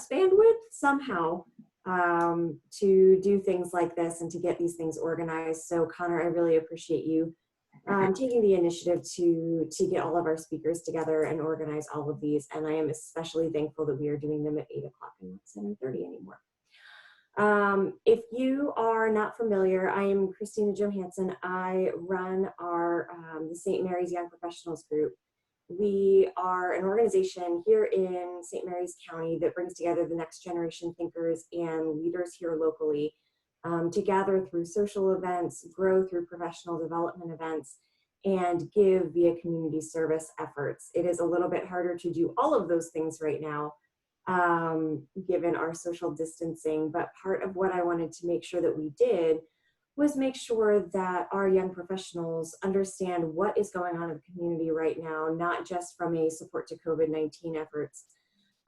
bandwidth somehow to do things like this and to get these things organized. So Connor, I really appreciate you taking the initiative to get all of our speakers together and organize all of these. And I am especially thankful that we are doing them at 8 o'clock and not 7:30 anymore. If you are not familiar, I am Christina Johansson. I run our the St. Mary's Young Professionals Group. We are an organization here in St. Mary's County that brings together the next generation thinkers and leaders here locally to gather through social events, grow through professional development events, and give via community service efforts. It is a little bit harder to do all of those things right now, given our social distancing, but part of what I wanted to make sure that we did was make sure that our young professionals understand what is going on in the community right now, not just from a support to COVID-19 efforts,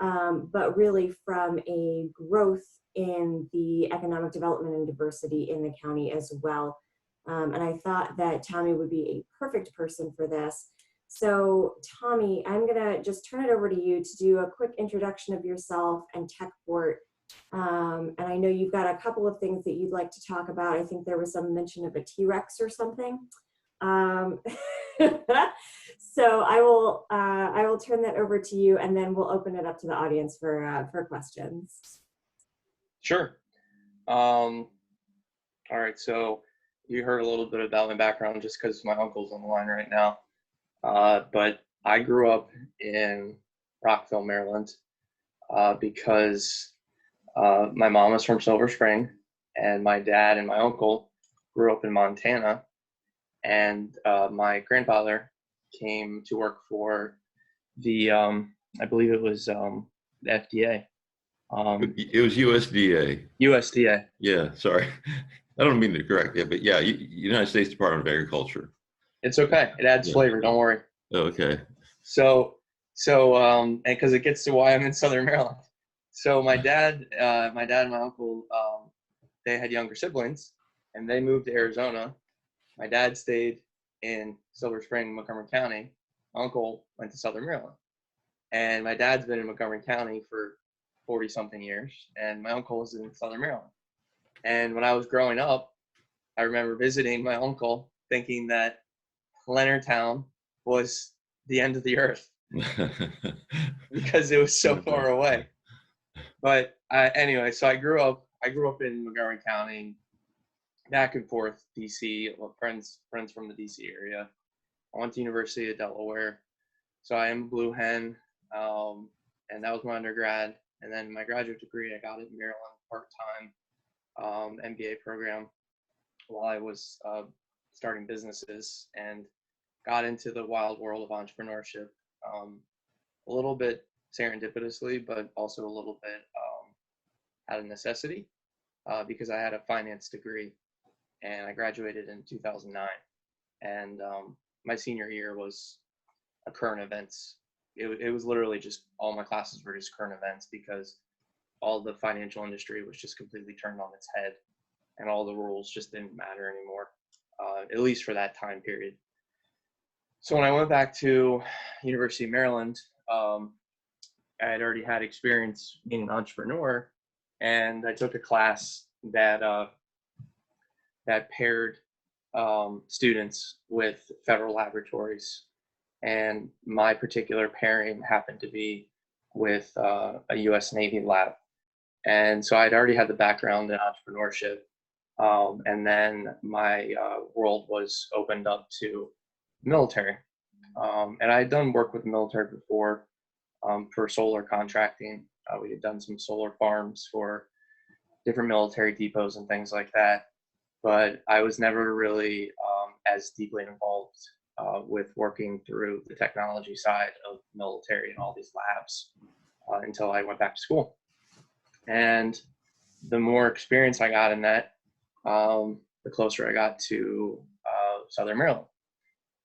but really from a growth in the economic development and diversity in the county as well. And I thought that Tommy would be a perfect person for this. So Tommy, I'm gonna just turn it over to you to do a quick introduction of yourself and TechPort. And I know you've got a couple of things that you'd like to talk about. I think there was some mention of a T-Rex or something. So I will turn that over to you, and then we'll open it up to the audience for questions. Sure. All right. So you heard a little bit about my background just because my uncle's on the line right now. But I grew up in Rockville, Maryland, because my mom is from Silver Spring, and my dad and my uncle grew up in Montana, and my grandfather came to work for the, I believe it was the FDA. It was USDA. USDA. Yeah, sorry. I don't mean to correct you, but yeah, United States Department of Agriculture. It's okay. It adds flavor. Don't worry. Okay. So, and because it gets to why I'm in Southern Maryland. So my dad and my uncle, they had younger siblings, and they moved to Arizona. My dad stayed in Silver Spring, Montgomery County. My uncle went to Southern Maryland, and my dad's been in Montgomery County for 40-something years, and my uncle was in Southern Maryland. And when I was growing up, I remember visiting my uncle, thinking that Leonardtown was the end of the earth because it was so far away. But anyway, so I grew up in Montgomery County, back and forth, DC, friends from the DC area. I went to University of Delaware, so I am a Blue Hen, and that was my undergrad. And then my graduate degree, I got it in Maryland, part-time MBA program, while I was starting businesses, and got into the wild world of entrepreneurship, a little bit serendipitously, but also a little bit out of necessity, because I had a finance degree, and I graduated in 2009. And my senior year was a current events. It was literally just all my classes were just current events, because all the financial industry was just completely turned on its head, and all the rules just didn't matter anymore, at least for that time period. So when I went back to University of Maryland, I had already had experience being an entrepreneur, and I took a class that paired students with federal laboratories, and my particular pairing happened to be with a U.S. Navy lab. And so I'd already had the background in entrepreneurship, and then my world was opened up to military. And I had done work with the military before, for solar contracting. We had done some solar farms for different military depots and things like that. But I was never really as deeply involved with working through the technology side of military and all these labs until I went back to school. And the more experience I got in that, the closer I got to Southern Maryland.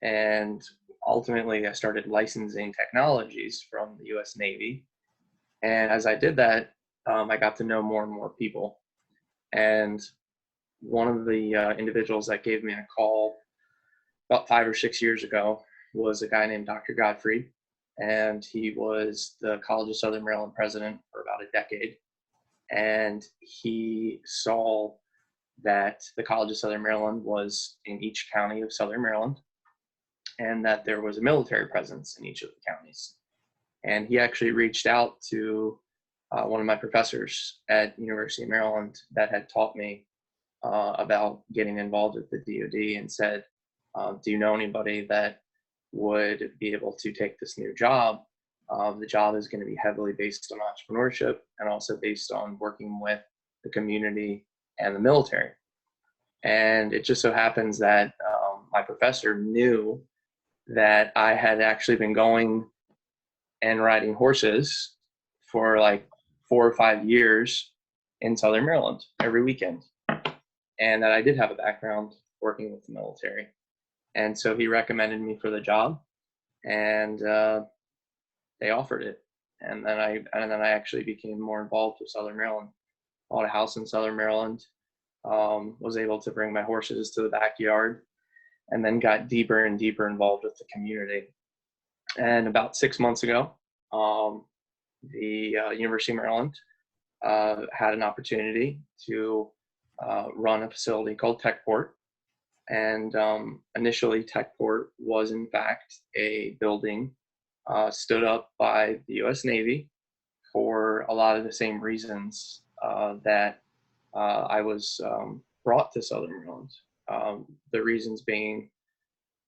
And ultimately, I started licensing technologies from the U.S. Navy. And as I did that, I got to know more and more people. And one of the individuals that gave me a call about 5 or 6 years ago was a guy named Dr. Godfrey. and he was the College of Southern Maryland president for about a decade. And he saw that the College of Southern Maryland was in each county of Southern Maryland, and that there was a military presence in each of the counties. And he actually reached out to one of my professors at University of Maryland that had taught me about getting involved with the DoD, and said, do you know anybody that would be able to take this new job? The job is going to be heavily based on entrepreneurship and also based on working with the community and the military. And it just so happens that my professor knew that I had actually been going and riding horses for like 4 or 5 years in Southern Maryland every weekend, and that I did have a background working with the military. And so he recommended me for the job, and they offered it. And then I actually became more involved with Southern Maryland. Bought a house in Southern Maryland, was able to bring my horses to the backyard, and then got deeper and deeper involved with the community. And about 6 months ago, the University of Maryland had an opportunity to run a facility called TechPort. And initially, TechPort was in fact a building stood up by the U.S. Navy for a lot of the same reasons that I was brought to Southern Maryland. The reasons being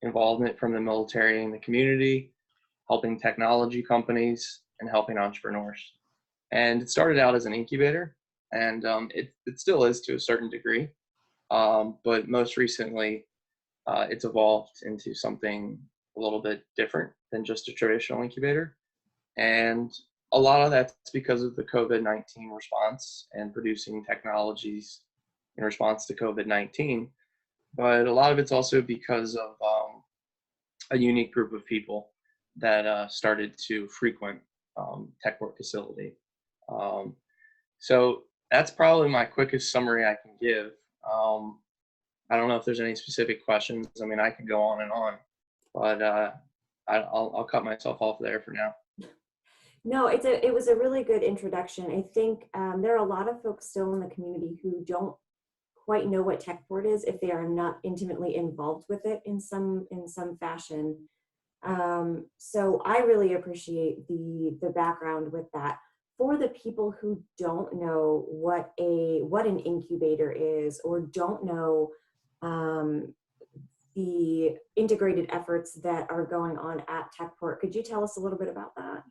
involvement from the military and the community, helping technology companies, and helping entrepreneurs. And it started out as an incubator, and it still is to a certain degree. But most recently, it's evolved into something a little bit different than just a traditional incubator. And a lot of that's because of the COVID-19 response and producing technologies in response to COVID-19. But a lot of it's also because of a unique group of people that started to frequent TechPort facility. So that's probably my quickest summary I can give. I don't know if there's any specific questions. I mean, I could go on and on, but I'll cut myself off there for now. No, it was a really good introduction. I think there are a lot of folks still in the community who don't quite know what TechPort is if they are not intimately involved with it in some fashion. So I really appreciate the background with that. For the people who don't know what an incubator is, or don't know the integrated efforts that are going on at TechPort, could you tell us a little bit about that?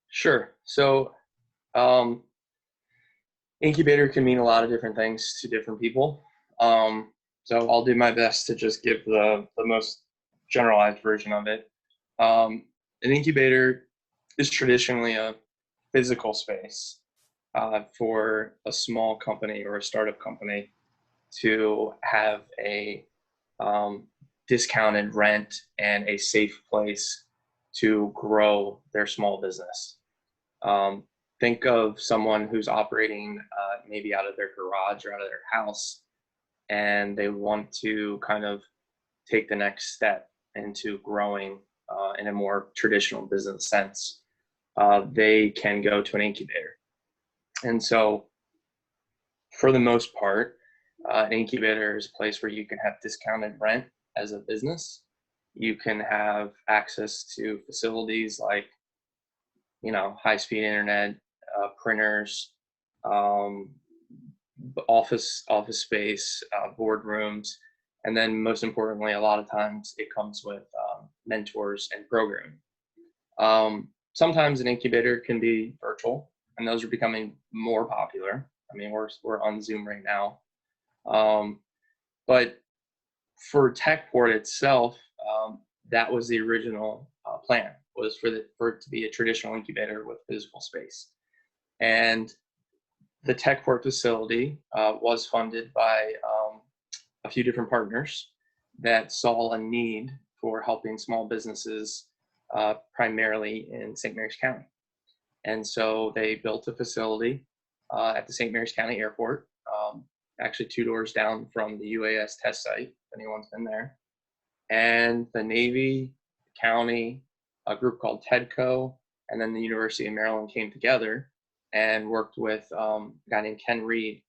Sure. So incubator can mean a lot of different things to different people. So I'll do my best to just give the most generalized version of it. An incubator is traditionally a physical space for a small company or a startup company to have a discounted rent and a safe place to grow their small business. Think of someone who's operating maybe out of their garage or out of their house, and they want to kind of take the next step into growing in a more traditional business sense. They can go to an incubator. And so for the most part, an incubator is a place where you can have discounted rent as a business. You can have access to facilities like, high-speed internet, printers, office space, boardrooms, and then most importantly, a lot of times it comes with mentors and programming. Sometimes an incubator can be virtual, and those are becoming more popular. I mean, we're on Zoom right now. But for TechPort itself, that was the original plan, was for it to be a traditional incubator with physical space. And the TechPort facility was funded by a few different partners that saw a need for helping small businesses, primarily in St. Mary's County. And so they built a facility at the St. Mary's County Airport, actually 2 doors down from the UAS test site, if anyone's been there. And the Navy, the county, a group called TEDCO, and then the University of Maryland came together and worked with a guy named Ken Reed,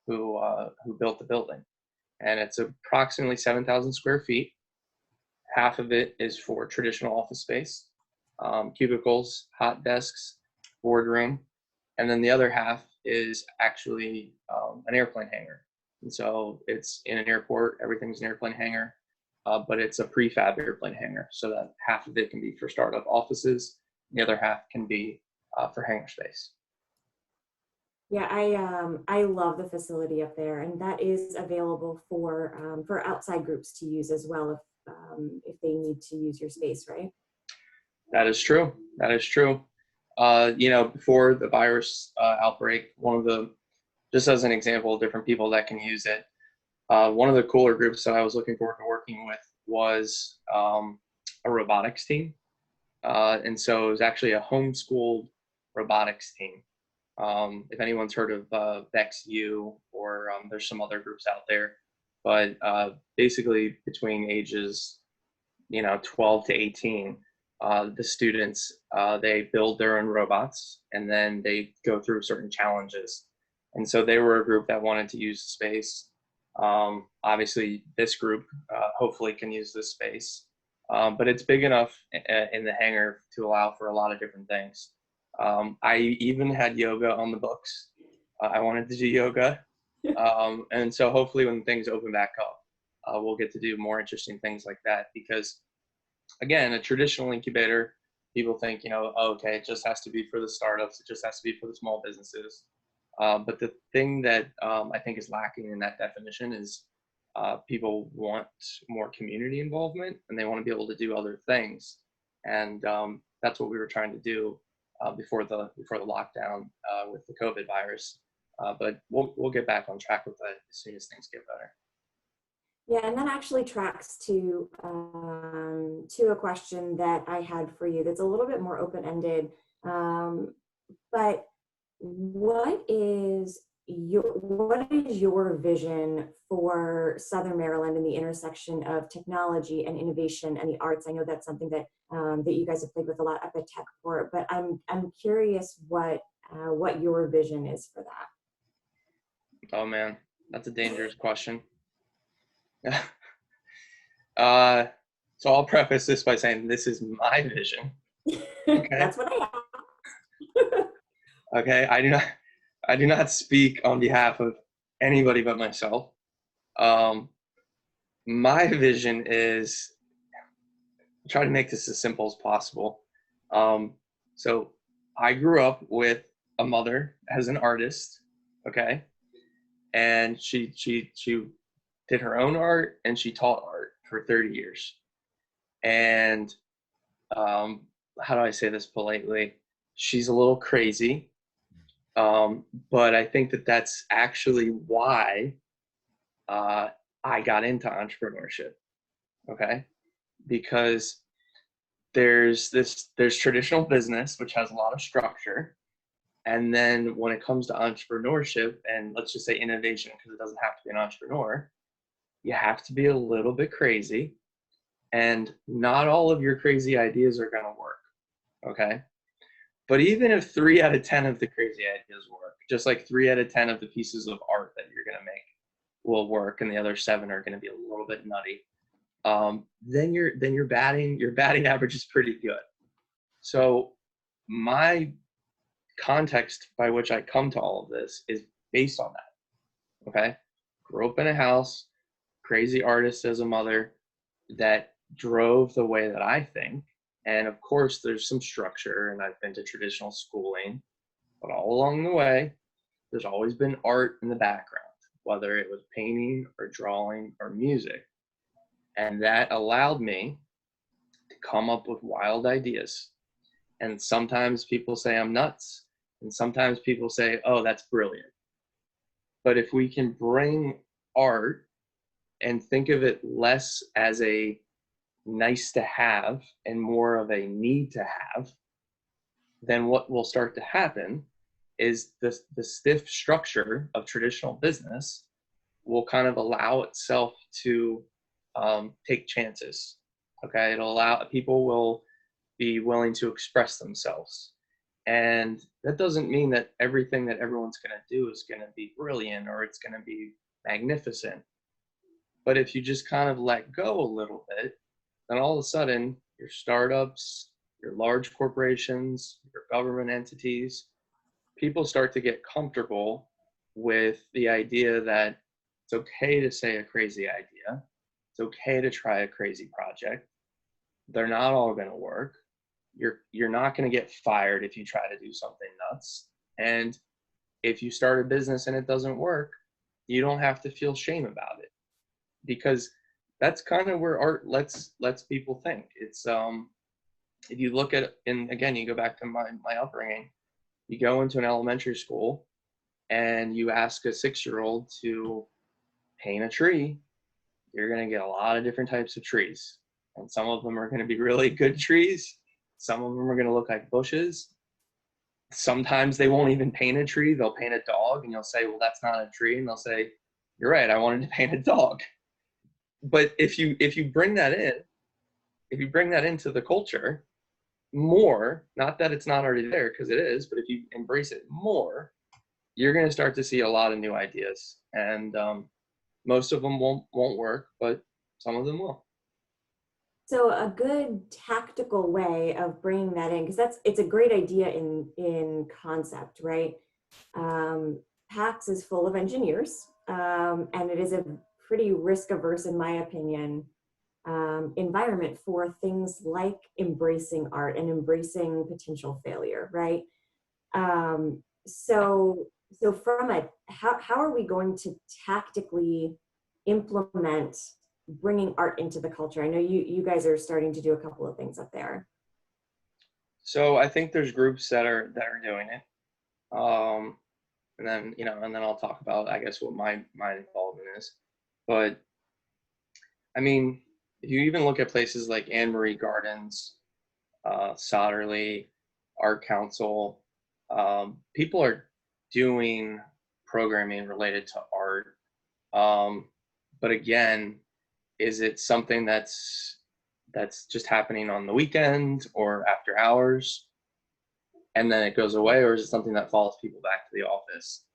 who built the building. And it's approximately 7,000 square feet. Half of it is for traditional office space, cubicles, hot desks, boardroom, and then the other half is actually an airplane hangar. And so it's in an airport, everything's an airplane hangar, but it's a prefab airplane hangar, so that half of it can be for startup offices, the other half can be for hangar space. Yeah, I love the facility up there, and that is available for outside groups to use as well if they need to use your space, right? That is true. That is true. Before the virus outbreak, just as an example of different people that can use it, one of the cooler groups that I was looking forward to working with was a robotics team. And so it was actually a homeschooled robotics team. If anyone's heard of VexU, or there's some other groups out there, but basically between ages 12 to 18, the students, they build their own robots, and then they go through certain challenges. And so they were a group that wanted to use the space. Obviously this group hopefully can use this space, but it's big enough in the hangar to allow for a lot of different things. I even had yoga on the books. I wanted to do yoga. And so hopefully when things open back up, we'll get to do more interesting things like that, because again, a traditional incubator, people think, okay, it just has to be for the startups. It just has to be for the small businesses. But the thing that I think is lacking in that definition is people want more community involvement, and they want to be able to do other things. And that's what we were trying to do before the lockdown with the COVID virus. But we'll get back on track with that as soon as things get better. Yeah, and that actually tracks to a question that I had for you that's a little bit more open-ended. But what is your vision for Southern Maryland and the intersection of technology and innovation and the arts? I know that's something that that you guys have played with a lot up at TechPort, but I'm curious what your vision is for that. Oh man, that's a dangerous question. So I'll preface this by saying this is my vision. Okay. That's what I have. Okay, I do not speak on behalf of anybody but myself. My vision is, try to make this as simple as possible. So I grew up with a mother as an artist, okay, and she did her own art, and she taught art for 30 years. And how do I say this politely? She's a little crazy, but I think that that's actually why I got into entrepreneurship, okay? Because there's traditional business, which has a lot of structure. And then when it comes to entrepreneurship, and let's just say innovation, because it doesn't have to be an entrepreneur, you have to be a little bit crazy, and not all of your crazy ideas are going to work, okay? But even if 3 out of 10 of the crazy ideas work, just like 3 out of 10 of the pieces of art that you're going to make will work, and the other 7 are going to be a little bit nutty, then your batting average is pretty good. So my context by which I come to all of this is based on that. Okay, grew up in a house, crazy artist as a mother that drove the way that I think. And of course, there's some structure, and I've been to traditional schooling, but all along the way, there's always been art in the background, whether it was painting or drawing or music. And that allowed me to come up with wild ideas. And sometimes people say I'm nuts, and sometimes people say, oh, that's brilliant. But if we can bring art and think of it less as a nice to have and more of a need to have, then what will start to happen is the stiff structure of traditional business will kind of allow itself to take chances. Okay, it'll allow people will be willing to express themselves. And that doesn't mean that everything that everyone's going to do is going to be brilliant or it's going to be magnificent. But if you just kind of let go a little bit, then all of a sudden your startups, your large corporations, your government entities, people start to get comfortable with the idea that it's okay to say a crazy idea. It's okay to try a crazy project. They're not all going to work. You're not going to get fired if you try to do something nuts. And if you start a business and it doesn't work, you don't have to feel shame about it, because that's kind of where art lets people think. It's if you look at, and again, you go back to my upbringing, you go into an elementary school and you ask a 6-year-old to paint a tree, you're going to get a lot of different types of trees. And some of them are going to be really good trees. Some of them are going to look like bushes. Sometimes they won't even paint a tree. They'll paint a dog, and you'll say, well, that's not a tree. And they'll say, you're right, I wanted to paint a dog. But if you bring that into the culture more, not that it's not already there, because it is, but if you embrace it more, you're going to start to see a lot of new ideas. And most of them won't work, but some of them will. So a good tactical way of bringing that in, because it's a great idea in concept, right? PAX is full of engineers, and it is a pretty risk-averse, in my opinion, environment for things like embracing art and embracing potential failure, right? So from how are we going to tactically implement bringing art into the culture? I know you guys are starting to do a couple of things up there. So I think there's groups that are doing it. And then I'll talk about, I guess, what my involvement is. But I mean, if you even look at places like Anne Marie Gardens, Solderly, Art Council, people are doing programming related to art. But again, is it something that's just happening on the weekend or after hours and then it goes away, or is it something that follows people back to the office?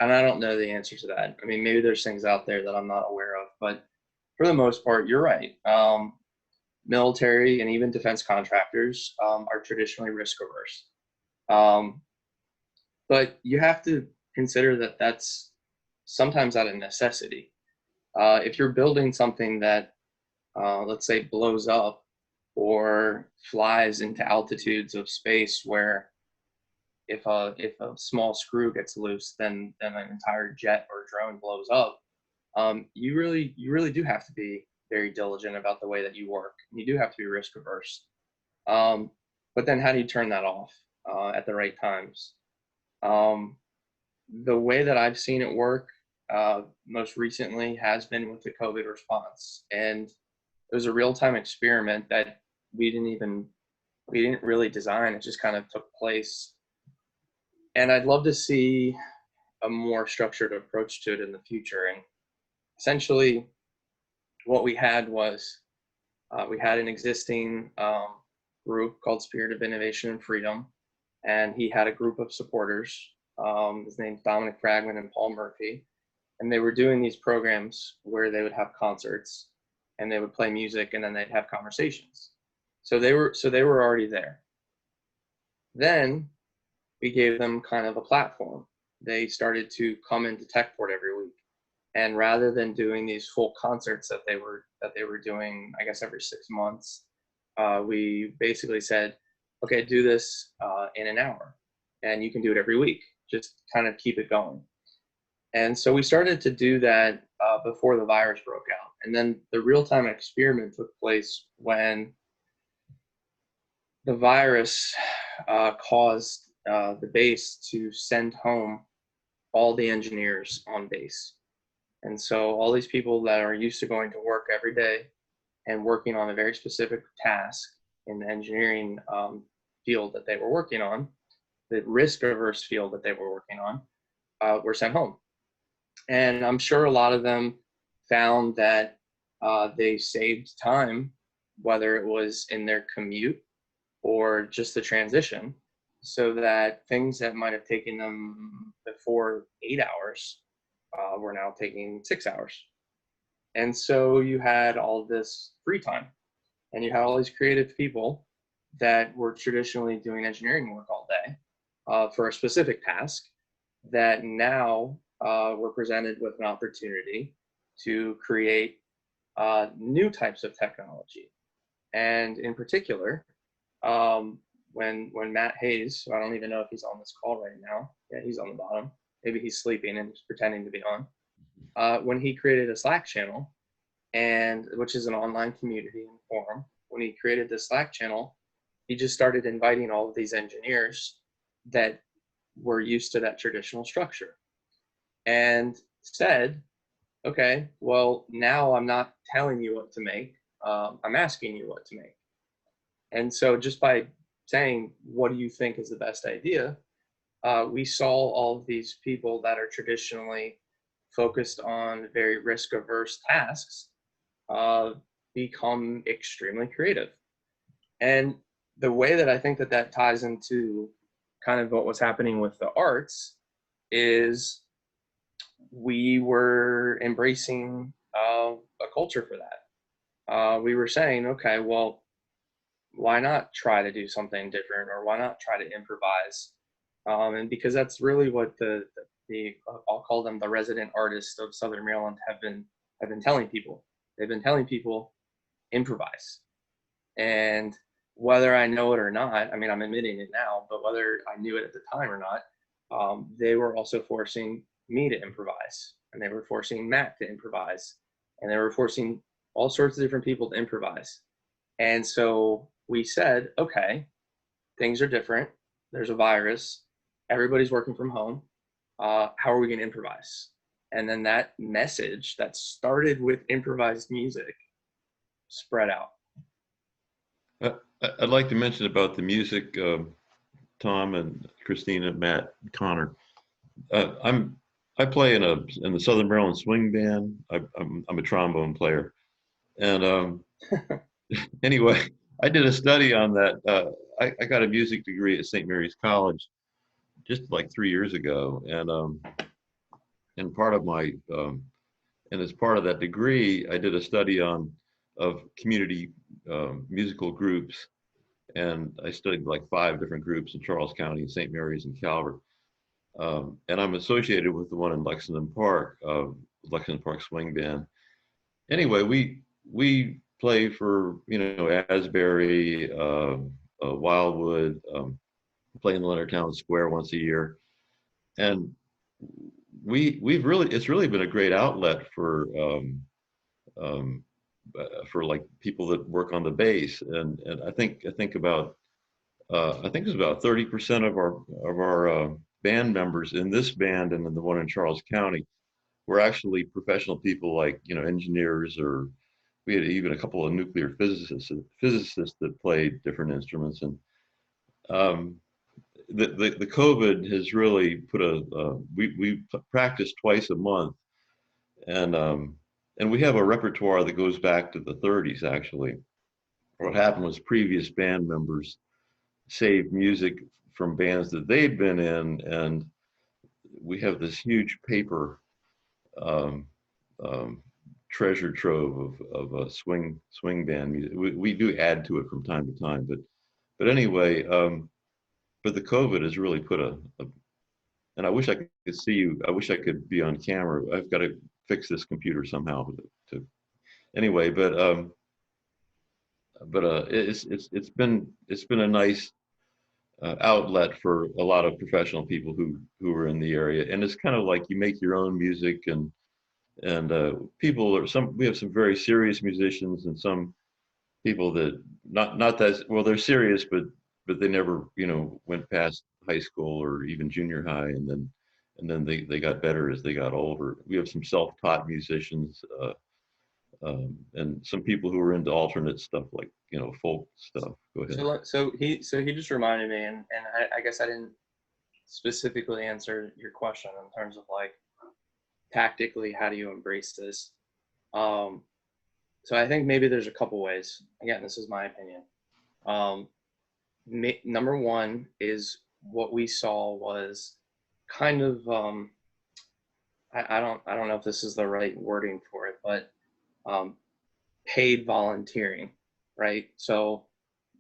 And I don't know the answer to that. I mean, maybe there's things out there that I'm not aware of, but for the most part, you're right. Military and even defense contractors are traditionally risk averse. But you have to consider that that's sometimes out of necessity. If you're building something that, let's say, blows up or flies into altitudes of space where if a small screw gets loose, then an entire jet or drone blows up, you really do have to be very diligent about the way that you work. You do have to be risk averse. But then how do you turn that off at the right times? The way that I've seen it work most recently has been with the COVID response. And it was a real-time experiment that we didn't really design. It just kind of took place. And I'd love to see a more structured approach to it in the future. And essentially what we had was we had an existing group called Spirit of Innovation and Freedom. And he had a group of supporters. His name's Dominic Fragman and Paul Murphy. And they were doing these programs where they would have concerts and they would play music and then they'd have conversations. So they were already there. Then we gave them kind of a platform. They started to come into TechPort every week. And rather than doing these full concerts that they were doing, I guess, every 6 months, we basically said, okay, do this in an hour. And you can do it every week. Just kind of keep it going. And so we started to do that before the virus broke out. And then the real-time experiment took place when the virus caused the base to send home all the engineers on base. And so all these people that are used to going to work every day and working on a very specific task in the engineering field that they were working on, the risk-averse field that they were working on, were sent home. And I'm sure a lot of them found that they saved time whether it was in their commute or just the transition, so that things that might have taken them before 8 hours were now taking 6 hours. And so you had all this free time, and you had all these creative people that were traditionally doing engineering work all day for a specific task, that now were presented with an opportunity to create new types of technology. And in particular, when Matt Hayes, who I don't even know if he's on this call right now, yeah, he's on the bottom, maybe he's sleeping and just pretending to be on, when he created a Slack channel, and which is an online community and forum, when he created the Slack channel, he just started inviting all of these engineers that were used to that traditional structure, and said, okay, well, now I'm not telling you what to make, I'm asking you what to make. And so just by saying, what do you think is the best idea, we saw all of these people that are traditionally focused on very risk averse tasks become extremely creative. And the way that I think that that ties into kind of what was happening with the arts is we were embracing a culture for that. We were saying, okay, well, why not try to do something different, or why not try to improvise? And because that's really what the I'll call them the resident artists of Southern Maryland have been telling people. They've been telling people, improvise. And whether I know it or not, I mean, I'm admitting it now, but whether I knew it at the time or not, they were also forcing me to improvise, and they were forcing Matt to improvise, and they were forcing all sorts of different people to improvise. And so we said, okay, things are different. There's a virus. Everybody's working from home. How are we going to improvise? And then that message that started with improvised music spread out. I'd like to mention about the music, Tom and Christina, Matt, Connor. I play in the Southern Maryland Swing Band. I'm a trombone player, and anyway, I did a study on that. I got a music degree at St. Mary's College just like 3 years ago, and part of my and as part of that degree, I did a study of community musical groups, and I studied like 5 different groups in Charles County, St. Mary's, and Calvert. And I'm associated with the one in Lexington Park Swing Band. Anyway, we play for Asbury, Wildwood, play in the Leonardtown Square once a year, and it's really been a great outlet for like people that work on the bass, and I think about I think it's about 30% of our band members in this band and in the one in Charles County were actually professional people, like engineers, or we had even a couple of nuclear physicists that played different instruments. And the COVID has really put we practice twice a month, and we have a repertoire that goes back to the 30s actually. What happened was previous band members saved music from bands that they'd been in, and we have this huge paper um, treasure trove of swing band music. We do add to it from time to time, but anyway, but the COVID has really put and I wish I could see you. I wish I could be on camera. I've got to fix this computer somehow anyway, but it's been a nice outlet for a lot of professional people who are in the area, and it's kind of like you make your own music, and people we have some very serious musicians, and some people that not that well, they're serious, but they never went past high school or even junior high, and then they got better as they got older. We have some self-taught musicians, and some people who are into alternate stuff, like folk stuff. Go ahead. So he just reminded me, and I guess I didn't specifically answer your question in terms of like tactically how do you embrace this. So I think maybe there's a couple ways. Again, this is my opinion. Number one is what we saw was kind of I don't know if this is the right wording for it, but paid volunteering, right? So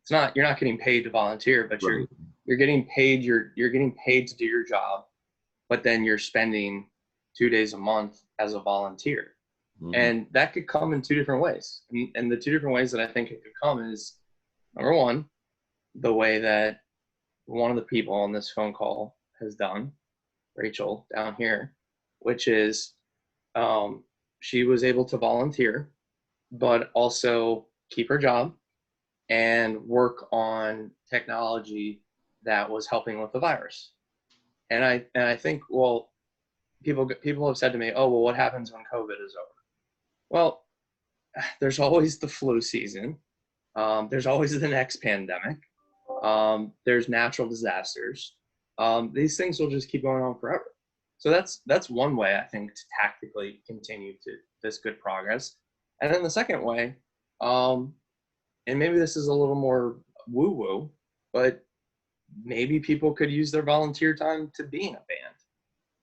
it's not, you're not getting paid to volunteer, but Right. you're getting paid, you're getting paid to do your job, but then you're spending 2 days a month as a volunteer. Mhm. And that could come in two different ways. And the two different ways that I think it could come is, number one, the way that one of the people on this phone call has done, Rachel down here, which is she was able to volunteer, but also keep her job and work on technology that was helping with the virus. And I think, well, people have said to me, oh, well, what happens when COVID is over? Well, there's always the flu season. There's always the next pandemic. There's natural disasters. These things will just keep going on forever. So that's one way I think to tactically continue to this good progress. And then the second way, and maybe this is a little more woo-woo, but maybe people could use their volunteer time to be in a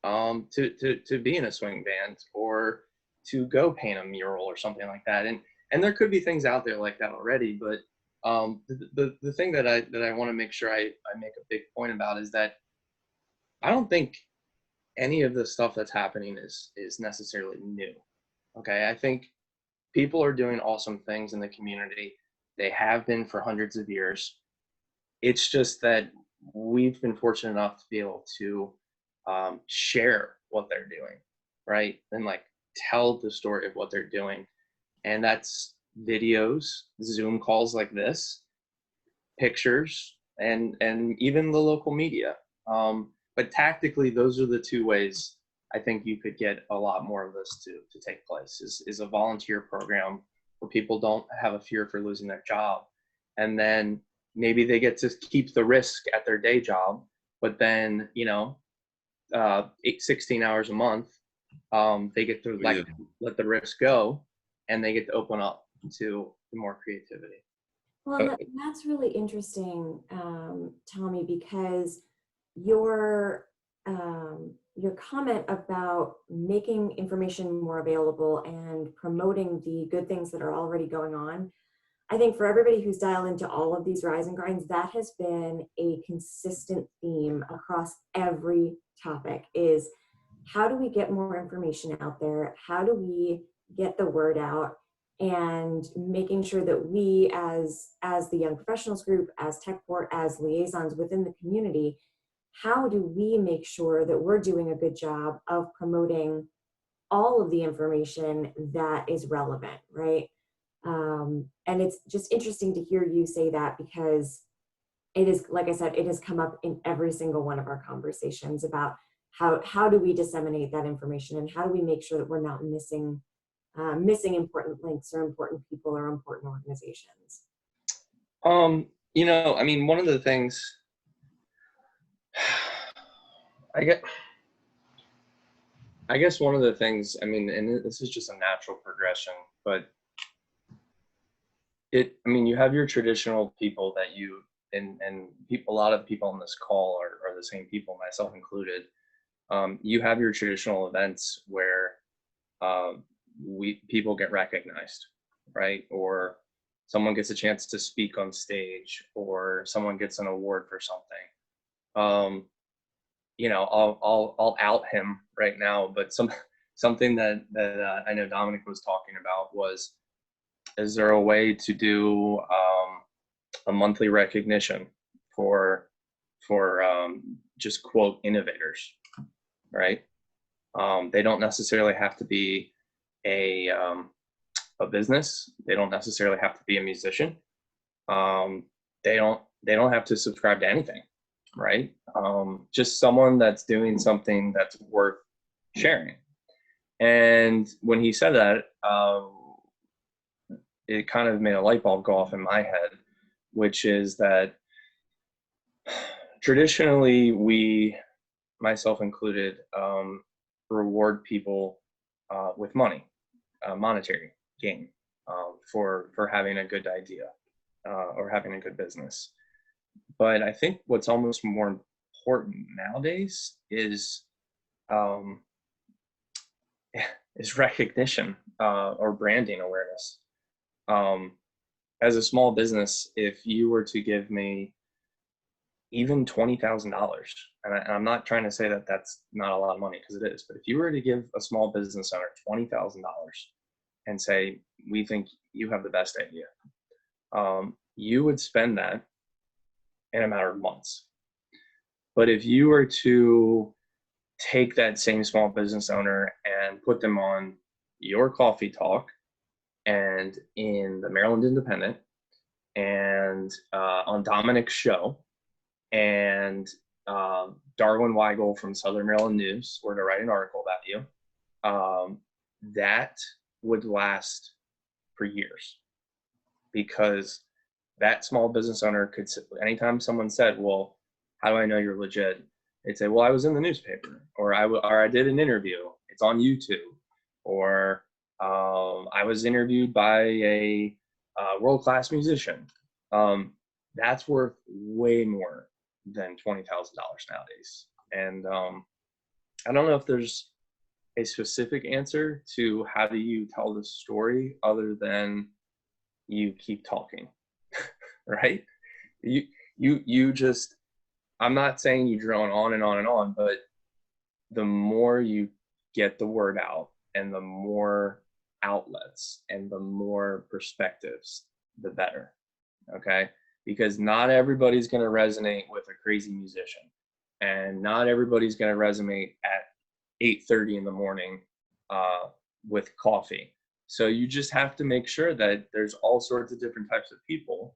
band, to be in a swing band, or to go paint a mural or something like that. And there could be things out there like that already, but the thing that I want to make sure I make a big point about is that I don't think any of the stuff that's happening is necessarily new. Okay, I think people are doing awesome things in the community. They have been for hundreds of years. It's just that we've been fortunate enough to be able to share what they're doing, right? And like tell the story of what they're doing. And that's videos, Zoom calls like this, pictures, and even the local media. But tactically, those are the two ways I think you could get a lot more of this to take place, is a volunteer program where people don't have a fear for losing their job. And then maybe they get to keep the risk at their day job, but then, 16 hours a month, they get to let the risk go, and they get to open up to more creativity. Well, that's really interesting, Tommy, because your comment about making information more available and promoting the good things that are already going on, I think for everybody who's dialed into all of these rise and grinds, that has been a consistent theme across every topic, is how do we get more information out there? How do we get the word out? And making sure that we as the Young Professionals Group, as TechPort, as liaisons within the community, how do we make sure that we're doing a good job of promoting all of the information that is relevant, right? And it's just interesting to hear you say that, because it is, like I said, it has come up in every single one of our conversations about how do we disseminate that information, and how do we make sure that we're not missing important links or important people or important organizations. I mean, one of the things I guess one of the things, I mean, and this is just a natural progression, but you have your traditional people that a lot of people on this call are the same people, myself included. You have your traditional events where people get recognized, right? Or someone gets a chance to speak on stage, or someone gets an award for something. I'll out him right now, but something that I know Dominic was talking about was, is there a way to do a monthly recognition for just quote innovators, right? They don't necessarily have to be a business. They don't necessarily have to be a musician. They don't have to subscribe to anything, right? Just someone that's doing something that's worth sharing. And when he said that, it kind of made a light bulb go off in my head, which is that traditionally we, myself included, reward people with money, monetary gain, for having a good idea or having a good business. But I think what's almost more important nowadays um, is recognition or branding awareness. As a small business, if you were to give me even $20,000, and I'm not trying to say that that's not a lot of money, because it is, but if you were to give a small business owner $20,000 and say, we think you have the best idea, you would spend that in a matter of months. But if you were to take that same small business owner and put them on your Coffee Talk and in the Maryland Independent and on Dominic's show, and Darwin Weigel from Southern Maryland News were to write an article about you, that would last for years, because that small business owner could, anytime someone said, well, how do I know you're legit? They'd say, well, I was in the newspaper, or I did an interview. It's on YouTube, or I was interviewed by a world-class musician. That's worth way more than $20,000 nowadays. And I don't know if there's a specific answer to how do you tell the story other than you keep talking, right? You just, I'm not saying you drone on and on and on, but the more you get the word out and the more outlets and the more perspectives, the better. Okay? Because not everybody's going to resonate with a crazy musician, and not everybody's going to resonate at 8:30 in the morning with coffee. So you just have to make sure that there's all sorts of different types of people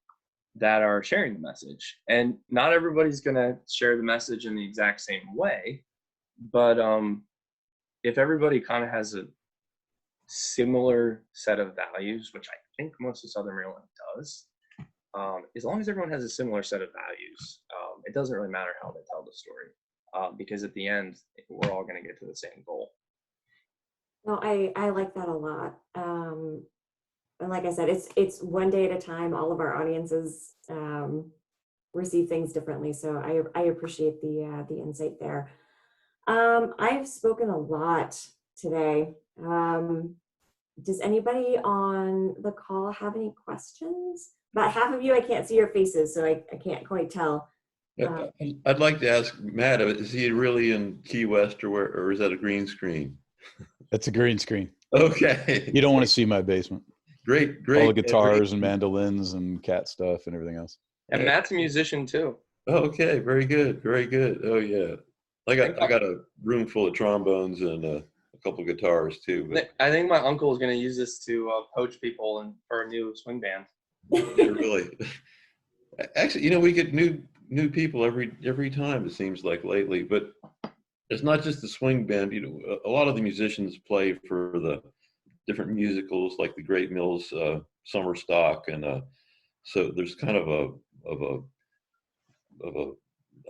that are sharing the message, and not everybody's going to share the message in the exact same way. But if everybody kind of has a similar set of values, which I think most of Southern Maryland does, as long as everyone has a similar set of values, it doesn't really matter how they tell the story, because at the end, we're all going to get to the same goal. No, I like that a lot. And like I said, it's one day at a time. All of our audiences receive things differently, so I appreciate the insight there. I've spoken a lot today. Does anybody on the call have any questions? About half of you, I can't see your faces, so I can't quite tell. I'd like to ask Matt, is he really in Key West, or is that a green screen? That's a green screen. Okay. You don't want to see my basement. Great. All the guitars and mandolins and cat stuff and everything else. And Matt's a musician too. Okay, very good. Oh yeah. I got a room full of trombones and a couple guitars too. But I think my uncle is going to use this to poach people for a new swing band. Really. Actually, we get new people every time, it seems like, lately. But it's not just the swing band. A lot of the musicians play for the different musicals, like the Great Mills summer stock, and so there's kind of a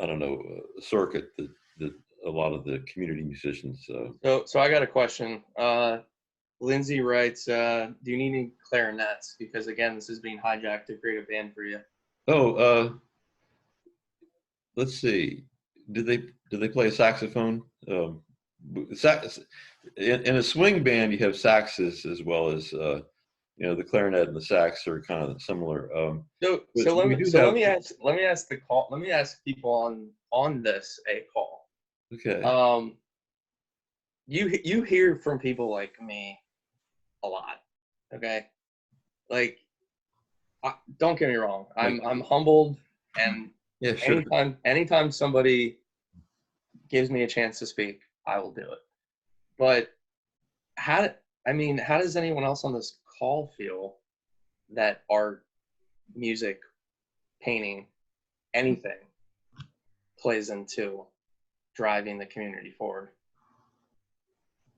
I don't know, a circuit that a lot of the community musicians. So I got a question. Lindsay writes, do you need any clarinets? Because again, this is being hijacked to create a band for you. Oh, let's see. Do they play a saxophone? In a swing band, you have saxes as well as the clarinet and the sax are kind of similar. Let me ask people on this a call. Okay. You hear from people like me a lot. Okay. Like, don't get me wrong. I'm humbled, and yeah, sure. Anytime somebody gives me a chance to speak, I will do it. But how does anyone else on this call feel that art, music, painting, anything plays into driving the community forward?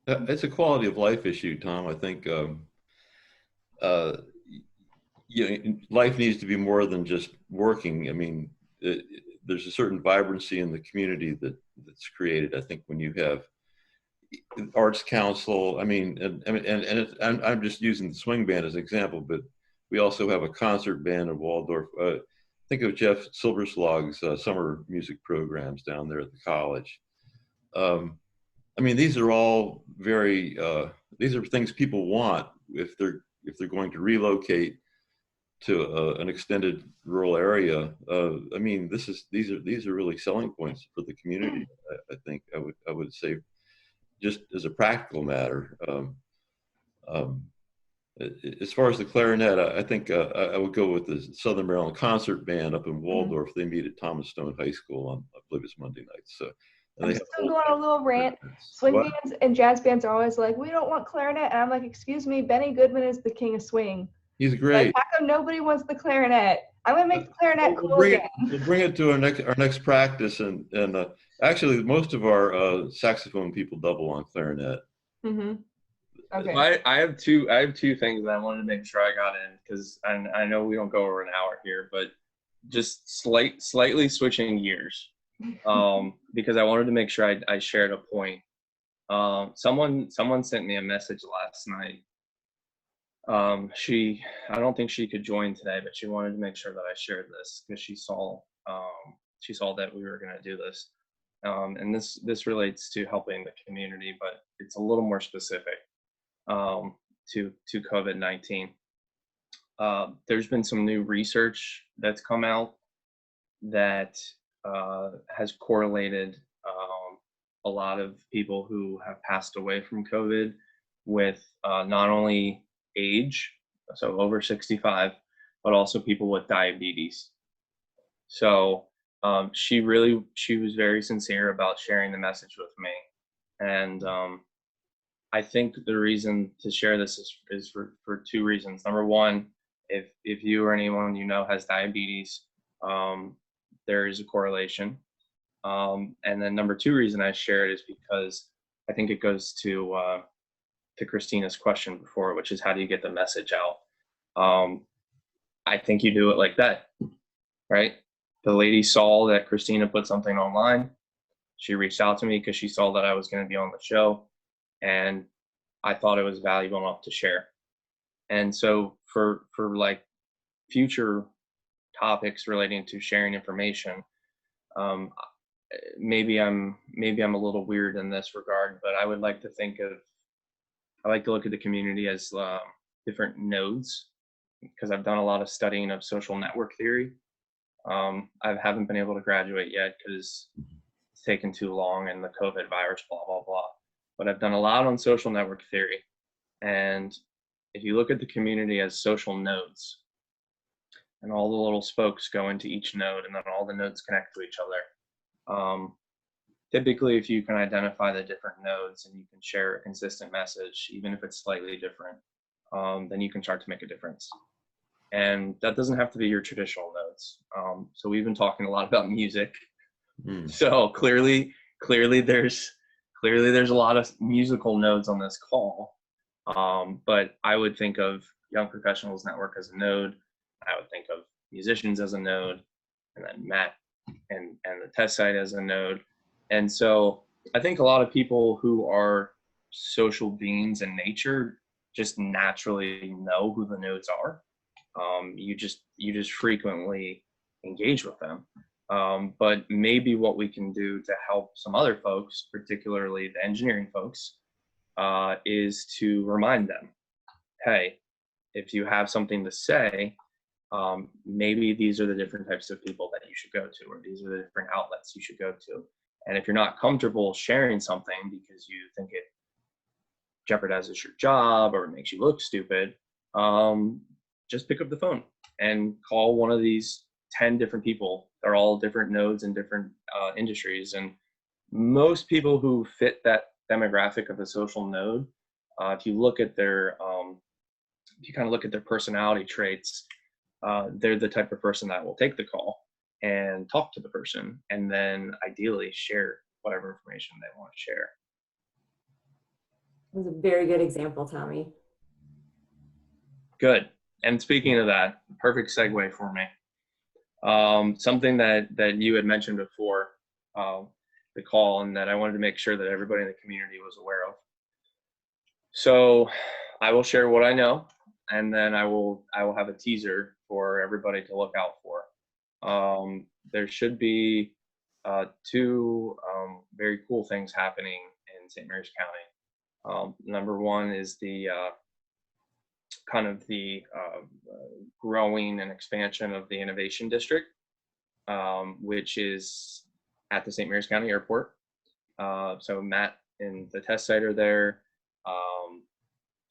It's a quality of life issue, Tom. I think life needs to be more than just working. I mean, there's a certain vibrancy in the community that's created. I think when you have Arts Council. I mean, I'm just using the swing band as an example, but we also have a concert band in Waldorf. Think of Jeff Silverslog's summer music programs down there at the college. I mean, these are all very, these are things people want if they're going to relocate to an extended rural area. I mean, these are really selling points for the community. I think I would say, just as a practical matter. Um, as far as the clarinet, I think I would go with the Southern Maryland Concert Band up in Waldorf. They meet at Thomas Stone High School on, I believe it's Monday nights. So and I'm they still going on a little rant. Swing bands and jazz bands are always like, we don't want clarinet. And I'm like, excuse me, Benny Goodman is the king of swing. He's great. Like, how come nobody wants the clarinet? I'm gonna make the clarinet cool again. We'll bring it to our next practice, and actually most of our saxophone people double on clarinet. Mm-hmm. Okay. Well, I have two things that I wanted to make sure I got in, because I know we don't go over an hour here, but just slightly switching gears, because I wanted to make sure I shared a point. Someone sent me a message last night. I don't think she could join today, but she wanted to make sure that I shared this because she saw that we were going to do this. And this relates to helping the community, but it's a little more specific to COVID-19. There's been some new research that's come out that has correlated a lot of people who have passed away from COVID with not only age, so over 65, but also people with diabetes. So she was very sincere about sharing the message with me. And I think the reason to share this is for two reasons. Number one, if you or anyone you know has diabetes, there is a correlation. And then number two reason I share it is because I think it goes to Christina's question before, which is how do you get the message out? I think you do it like that, right? The lady saw that Christina put something online. She reached out to me because she saw that I was going to be on the show, and I thought it was valuable enough to share. And so for like future topics relating to sharing information, maybe I'm a little weird in this regard, but I like to look at the community as different nodes, because I've done a lot of studying of social network theory. I haven't been able to graduate yet because it's taken too long and the COVID virus, blah, blah, blah. But I've done a lot on social network theory. And if you look at the community as social nodes, and all the little spokes go into each node, and then all the nodes connect to each other. Typically, if you can identify the different nodes and you can share a consistent message, even if it's slightly different, then you can start to make a difference. And that doesn't have to be your traditional nodes. So we've been talking a lot about music. So clearly there's a lot of musical nodes on this call. But I would think of Young Professionals Network as a node. I would think of musicians as a node, and then Matt and the test site as a node. And so I think a lot of people who are social beings in nature just naturally know who the nodes are. You just frequently engage with them. But maybe what we can do to help some other folks, particularly the engineering folks, is to remind them, hey, if you have something to say, maybe these are the different types of people that you should go to, or these are the different outlets you should go to. And if you're not comfortable sharing something because you think it jeopardizes your job or it makes you look stupid, just pick up the phone and call one of these 10 different people. They're all different nodes in different industries. And most people who fit that demographic of a social node, if you look at their, if you kind of look at their personality traits, they're the type of person that will take the call and talk to the person, and then ideally share whatever information they want to share. That was a very good example, Tommy. Good. And speaking of that, perfect segue for me. Something that you had mentioned before, the call and that I wanted to make sure that everybody in the community was aware of. So I will share what I know, and then I will have a teaser for everybody to look out for. There should be two very cool things happening in St. Mary's County. Number one is the kind of the growing and expansion of the Innovation District, which is at the St. Mary's County Airport. So Matt and the test site are there.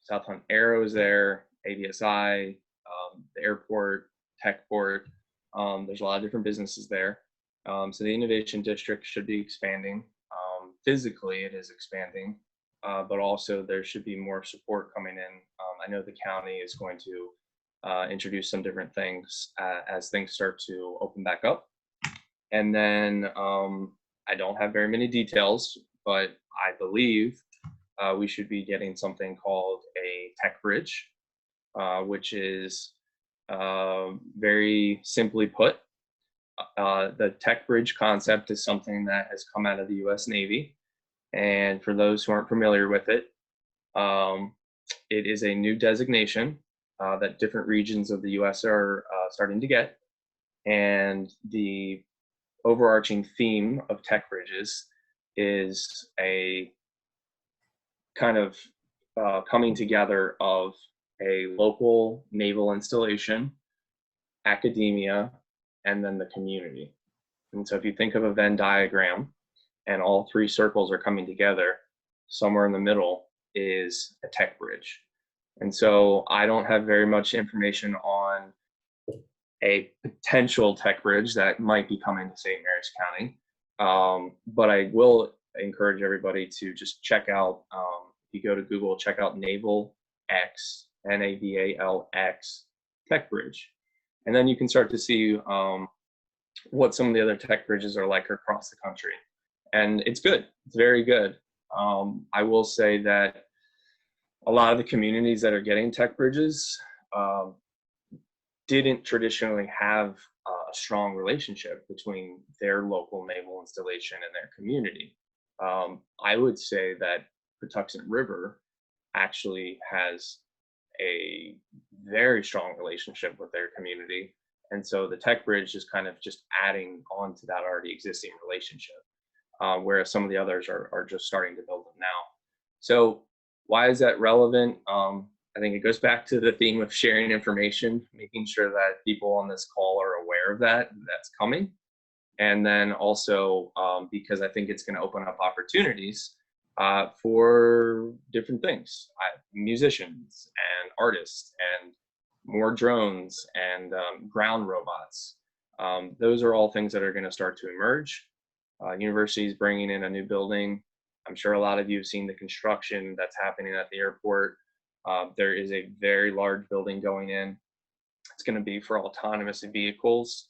South Hunt Aero is there, ADSI, the airport, TechPort. There's a lot of different businesses there. So the Innovation District should be expanding. Physically, it is expanding, but also there should be more support coming in. I know the county is going to introduce some different things as things start to open back up. And then I don't have very many details, but I believe we should be getting something called a tech bridge, which is very simply put, the tech bridge concept is something that has come out of the U.S. Navy. And for those who aren't familiar with it, it is a new designation that different regions of the U.S. are starting to get. And the overarching theme of tech bridges is a kind of coming together of a local naval installation, academia, and then the community. And so if you think of a Venn diagram and all three circles are coming together, somewhere in the middle is a tech bridge. And so I don't have very much information on a potential tech bridge that might be coming to St. Mary's County. But I will encourage everybody to just check out, if you go to Google, check out Naval X, NAVALX Tech Bridge. And then you can start to see what some of the other tech bridges are like across the country. And it's good, it's very good. I will say that a lot of the communities that are getting tech bridges didn't traditionally have a strong relationship between their local naval installation and their community. I would say that Patuxent River actually has a very strong relationship with their community. And so the tech bridge is kind of just adding on to that already existing relationship, whereas some of the others are just starting to build them now. So why is that relevant? I think it goes back to the theme of sharing information, making sure that people on this call are aware of that's coming. And then also because I think it's going to open up opportunities for different things, musicians and artists and more drones and ground robots. Those are all things that are going to start to emerge. Universities bringing in a new building. I'm sure a lot of you have seen the construction that's happening at the airport. There is a very large building going in. It's going to be for autonomous vehicles,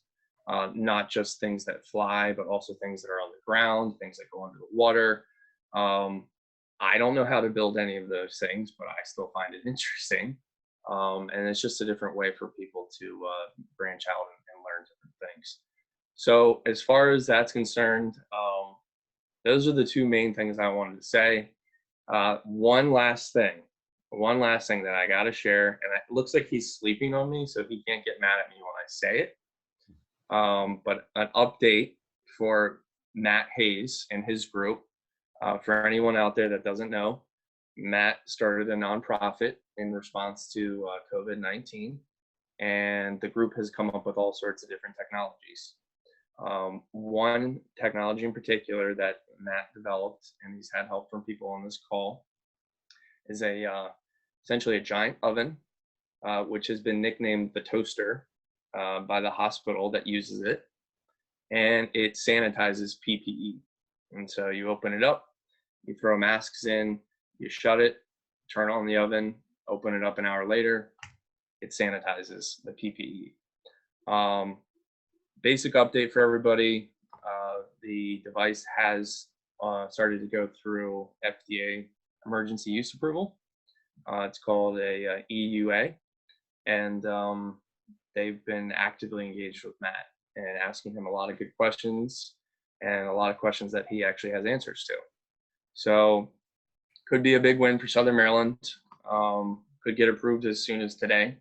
not just things that fly, but also things that are on the ground, things that go under the water. I don't know how to build any of those things, but I still find it interesting. And it's just a different way for people to branch out and learn different things. So as far as that's concerned, those are the two main things I wanted to say. One last thing that I got to share, and it looks like he's sleeping on me, so he can't get mad at me when I say it. But an update for Matt Hayes and his group. For anyone out there that doesn't know, Matt started a nonprofit in response to COVID-19, and the group has come up with all sorts of different technologies. One technology in particular that Matt developed, and he's had help from people on this call, is essentially a giant oven, which has been nicknamed the toaster by the hospital that uses it, and it sanitizes PPE. And so you open it up, you throw masks in, you shut it, turn on the oven, open it up an hour later, it sanitizes the PPE. Basic update for everybody, the device has started to go through FDA emergency use approval. It's called a EUA, and they've been actively engaged with Matt and asking him a lot of good questions and a lot of questions that he actually has answers to. So could be a big win for Southern Maryland. Could get approved as soon as today.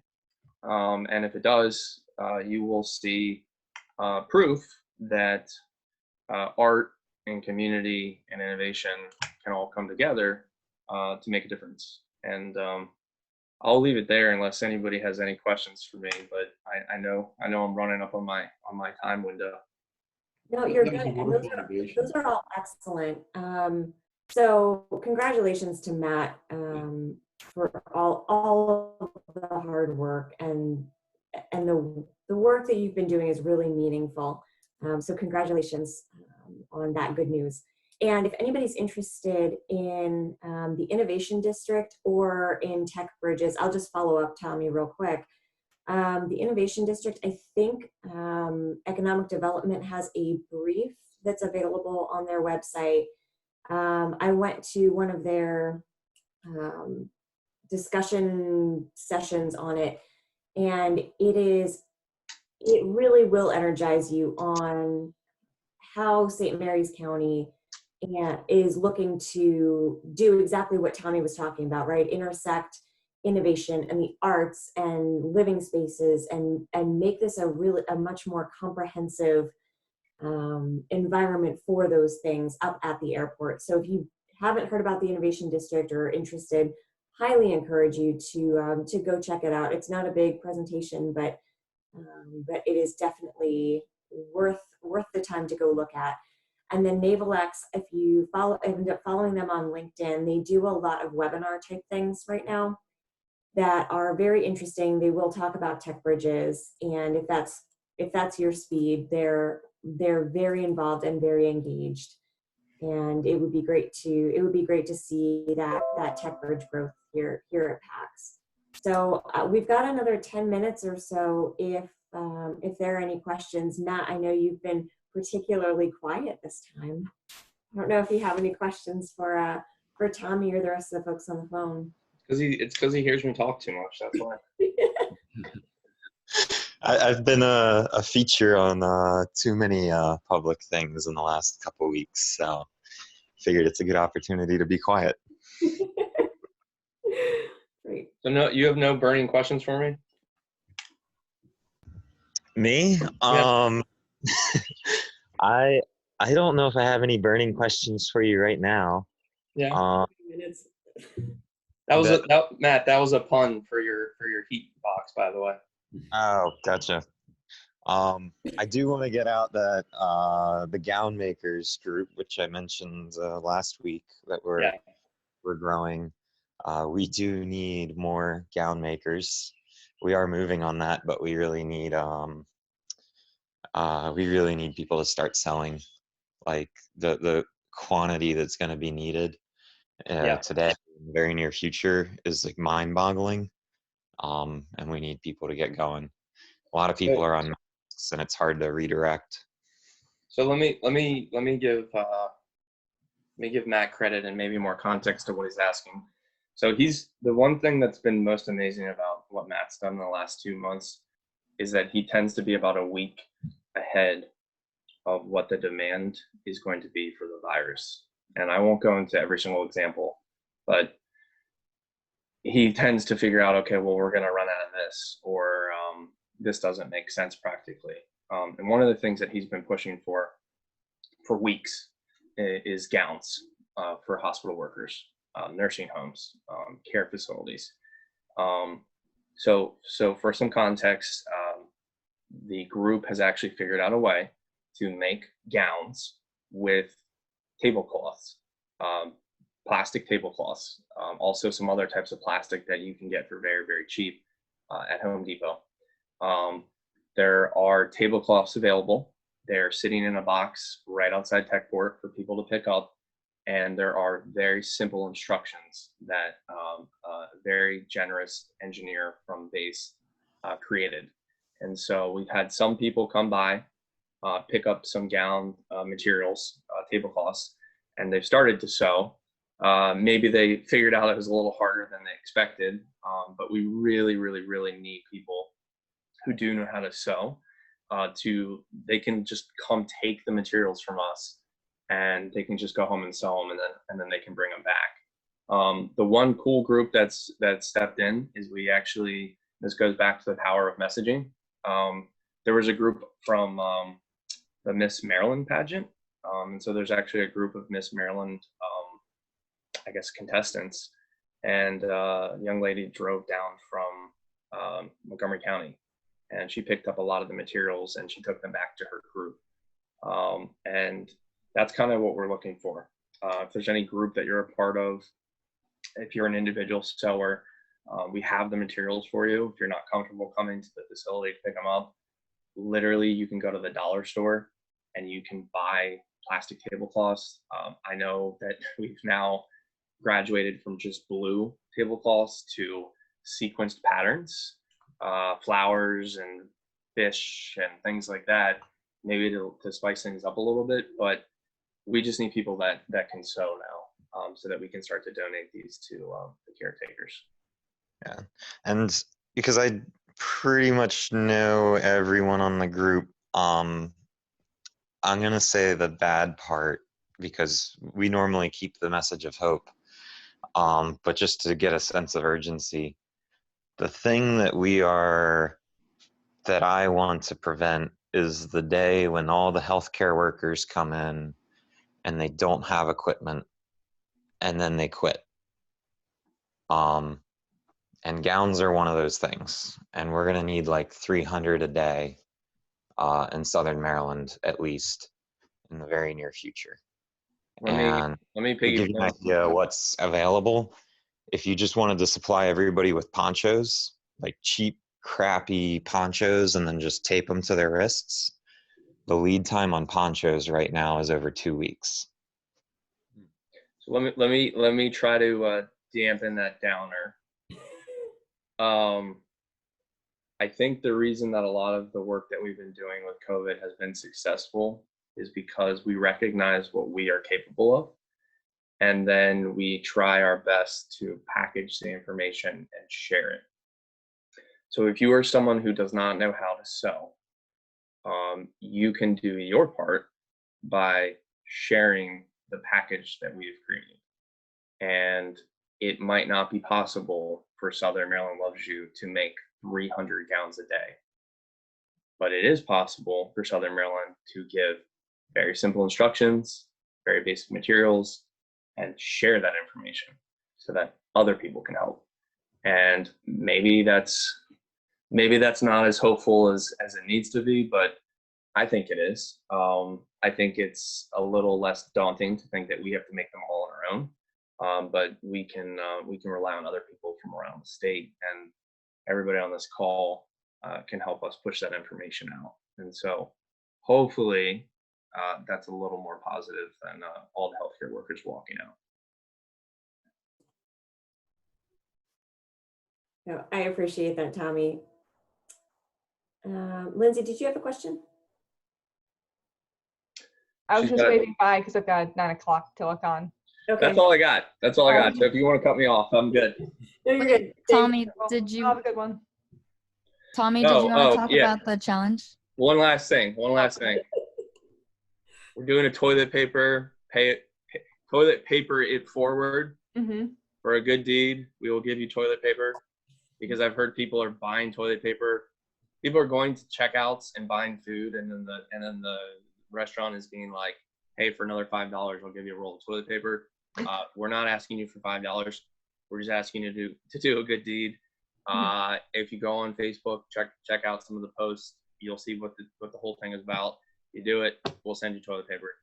And if it does, you will see proof that art and community and innovation can all come together to make a difference. And I'll leave it there unless anybody has any questions for me. But I know I'm running up on my time window. No, you're good. And those are all excellent. So congratulations to Matt for all of the hard work, and the work that you've been doing is really meaningful. So congratulations on that good news. And if anybody's interested in the Innovation District or in Tech Bridges, I'll just follow up, Tommy, real quick. The Innovation District, I think Economic Development has a brief that's available on their website. I went to one of their discussion sessions on it, and it really will energize you on how St. Mary's County is looking to do exactly what Tommy was talking about, right? Intersect innovation and the arts and living spaces, and make this a much more comprehensive environment for those things up at the airport. So if you haven't heard about the Innovation District or are interested, highly encourage you to go check it out. It's not a big presentation, but it is definitely worth the time to go look at. And then NavalX, if you end up following them on LinkedIn, they do a lot of webinar type things right now that are very interesting. They will talk about tech bridges, and if that's your speed, they're very involved and very engaged. And it would be great to see that tech bridge growth here at PAX. So we've got another 10 minutes or so if there are any questions. Matt, I know you've been particularly quiet this time. I don't know if you have any questions for Tommy or the rest of the folks on the phone. It's because he hears me talk too much. That's why. I've been a feature on too many public things in the last couple of weeks, so figured it's a good opportunity to be quiet. Great. So you have no burning questions for me? Me? Yeah. I don't know if I have any burning questions for you right now. Yeah. Matt, that was a pun for your heat box, by the way. Oh, gotcha. I do want to get out that the gown makers group, which I mentioned last week, that we're growing. We do need more gown makers. We are moving on that, but we really need people to start selling, like the quantity that's going to be needed today in the very near future is like mind-boggling. And we need people to get going. A lot of people are on masks, and it's hard to redirect. So let me give Matt credit and maybe more context to what he's asking. So the one thing that's been most amazing about what Matt's done in the last 2 months is that he tends to be about a week ahead of what the demand is going to be for the virus. And I won't go into every single example, but he tends to figure out, okay, well, we're going to run out of this, or this doesn't make sense practically. And one of the things that he's been pushing for weeks is gowns for hospital workers, nursing homes, care facilities. So for some context, the group has actually figured out a way to make gowns with tablecloths, plastic tablecloths, also some other types of plastic that you can get for very, very cheap at Home Depot. There are tablecloths available. They're sitting in a box right outside TechPort for people to pick up. And there are very simple instructions that a very generous engineer from base created. And so we've had some people come by, pick up some gown materials, tablecloths, and they've started to sew. Maybe they figured out it was a little harder than they expected, but we really, really, really need people who do know how to sew. they can just come take the materials from us, and they can just go home and sell them, and then they can bring them back. The one cool group that stepped in is this goes back to the power of messaging. There was a group from the Miss Maryland pageant, and so there's actually a group of Miss Maryland, I guess, contestants, and a young lady drove down from Montgomery County, and she picked up a lot of the materials and she took them back to her group. And that's kind of what we're looking for. If there's any group that you're a part of, if you're an individual sewer, we have the materials for you. If you're not comfortable coming to the facility to pick them up, literally you can go to the dollar store and you can buy plastic tablecloths. I know that we've now graduated from just blue tablecloths to sequenced patterns, flowers and fish and things like that, maybe to spice things up a little bit, but we just need people that can sew now, so that we can start to donate these to the caretakers. Yeah, and because I pretty much know everyone on the group, I'm gonna say the bad part, because we normally keep the message of hope, but just to get a sense of urgency, the thing that I want to prevent is the day when all the healthcare workers come in and they don't have equipment and then they quit. And gowns are one of those things, and we're gonna need like 300 a day in Southern Maryland, at least in the very near future. Let me To give you an idea of what's available, if you just wanted to supply everybody with ponchos, like cheap, crappy ponchos, and then just tape them to their wrists, the lead time on ponchos right now is over 2 weeks. So let me try to dampen that downer. I think the reason that a lot of the work that we've been doing with COVID has been successful is because we recognize what we are capable of, and then we try our best to package the information and share it. So if you are someone who does not know how to sew, you can do your part by sharing the package that we've created. And it might not be possible for Southern Maryland Loves You to make 300 gowns a day, but it is possible for Southern Maryland to give very simple instructions, very basic materials, and share that information so that other people can help. And maybe that's not as hopeful as it needs to be, but I think it is. I think it's a little less daunting to think that we have to make them all on our own, but we can rely on other people from around the state, and everybody on this call can help us push that information out. And so hopefully that's a little more positive than all the healthcare workers walking out. No, I appreciate that, Tommy. Lindsay, did you have a question? I was just waving by because I've got 9 o'clock to look on. Okay. That's all I got. So if you want to cut me off, I'm good. No, you're good. Tommy, did you Have a good one. Tommy, did you want to talk about the challenge? One last thing. We're doing a toilet paper it forward for a good deed. We will give you toilet paper, because I've heard people are buying toilet paper. People are going to checkouts and buying food, and then the restaurant is being like, "Hey, for another $5, I'll give you a roll of toilet paper." We're not asking you for $5. We're just asking you to do a good deed. If you go on Facebook, check out some of the posts, you'll see what the whole thing is about. You do it, we'll send you toilet paper.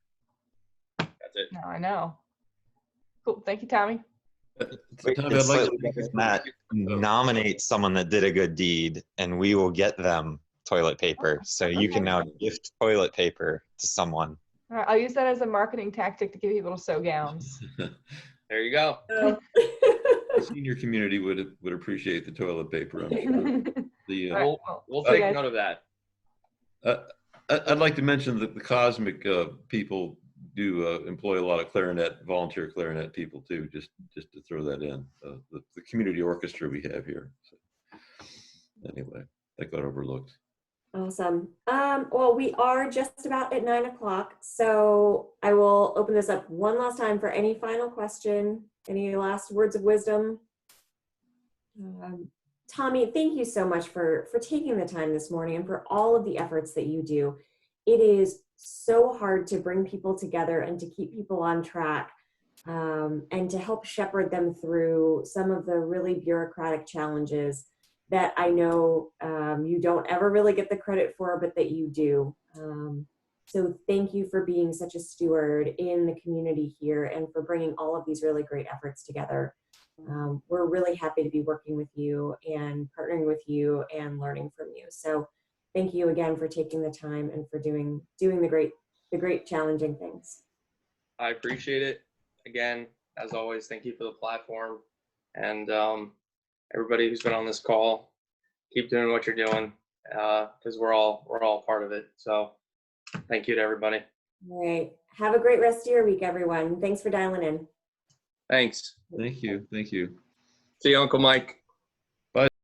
That's it. No, I know. Cool. Thank you, Tommy. Tommy, I'd like to Matt, nominate someone that did a good deed, and we will get them toilet paper. So you can now gift toilet paper to someone. All right, I'll use that as a marketing tactic to get people to sew gowns. There you go. The senior community would appreciate the toilet paper, I'm sure. We'll take note of that. I'd like to mention that the Cosmic people do employ a lot of volunteer clarinet people too, just to throw that in. The community orchestra we have here. So, anyway, that got overlooked. Awesome. Well, we are just about at 9 o'clock, so I will open this up one last time for any final question, any last words of wisdom. Tommy, thank you so much for taking the time this morning and for all of the efforts that you do. It is so hard to bring people together and to keep people on track, and to help shepherd them through some of the really bureaucratic challenges that I know you don't ever really get the credit for, but that you do. So thank you for being such a steward in the community here and for bringing all of these really great efforts together. We're really happy to be working with you and partnering with you and learning from you. So thank you again for taking the time and for doing the great challenging things. I appreciate it. Again, as always, thank you for the platform. And everybody who's been on this call, keep doing what you're doing, because we're all part of it. So thank you to everybody. All right. Have a great rest of your week, everyone. Thanks for dialing in. Thanks. Thank you. Thank you. See you, Uncle Mike.